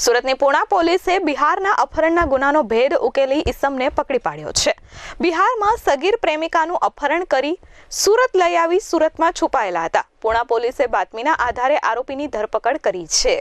સુરતની પૂણા પોલીસે બિહારના અપહરણના ગુનાનો ભેદ ઉકેલી ઈસમને પકડી પાડ્યો છે. બિહારમાં સગીર પ્રેમિકાનું અપહરણ કરી સુરત લઈ આવી સુરતમાં છુપાયેલા હતા. પૂણા પોલીસે બાતમીના આધારે આરોપીની ધરપકડ કરી છે.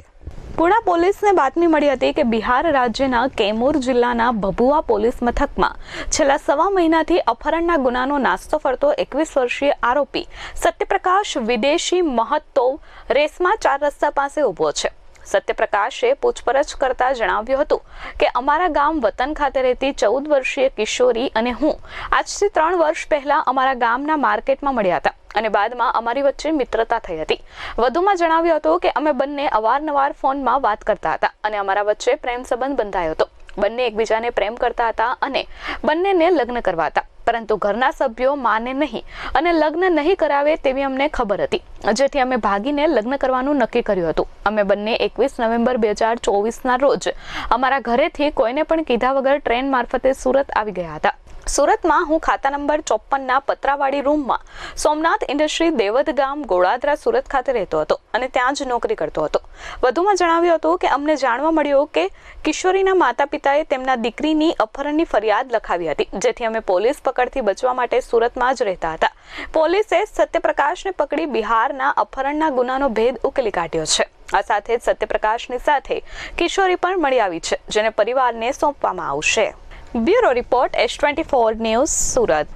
પૂણા પોલીસને બાતમી મળી હતી કે બિહાર રાજ્યના કેમૂર જિલ્લાના ભભુઆ પોલીસ મથકમાં છેલ્લા સવા મહિનાથી અપહરણના ગુનાનો નાસ્તો ફરતો 21 વર્ષીય આરોપી સત્યપ્રકાશ વિદેશી મહત્તોવ રેસમાં 4 રસ્તા પાસે ઊભો છે. સત્યપ્રકાશે પૂછપરછ કરતા જણાવ્યું હતું કે અમારા ગામ વતન ખાતે રહેતી 14 વર્ષીય કિશોરી અને હું આજથી 3 વર્ષ પહેલા અમારા ગામના માર્કેટમાં મળ્યા હતા અને બાદમાં અમારી વચ્ચે મિત્રતા થઈ હતી. વધુમાં જણાવ્યું હતું કે અમે બંને અવારનવાર ફોનમાં વાત કરતા હતા અને અમારા વચ્ચે પ્રેમ સંબંધ બંધાયો હતો. બંને એકબીજાને પ્રેમ કરતા હતા અને બંનેને લગ્ન કરવા હતા, પરંતુ ઘરના સભ્યો માને નહીં અને લગ્ન નહીં કરાવે તેવી અમને ખબર હતી, જેથી અમે ભાગીને લગ્ન કરવાનું નક્કી કર્યું હતું. અમે બંને 21 નવેમ્બર 2024ના રોજ અમારા ઘરેથી કોઈને પણ કીધા વગર ટ્રેન મારફતે સુરત આવી ગયા હતા. સુરતમાં હું ખાતા નંબર 54ના પતરાવાડી રૂમમાં સોમનાથ ઇન્ડસ્ટ્રી દેવદ ગામ ગોળાદરા સુરત ખાતે રહેતો હતો અને ત્યાં જ નોકરી કરતો હતો. વધુમાં જણાવ્યું હતું કે અમને જાણવા મળ્યું કે કિશોરીના માતા પિતાએ તેમના દીકરીની અપહરણની ફરિયાદ લખાવી હતી, જેથી અમે પોલીસ પકડથી બચવા માટે સુરતમાં જ રહેતા હતા. પોલીસે સત્યપ્રકાશને પકડી બિહારના અપહરણના ગુનાનો ભેદ ઉકેલી કાઢ્યો છે. આ સાથે જ સત્યપ્રકાશની સાથે કિશોરી પણ મળી આવી છે, જેને પરિવારને સોંપવામાં આવશે. Bureau report S24 news Surat.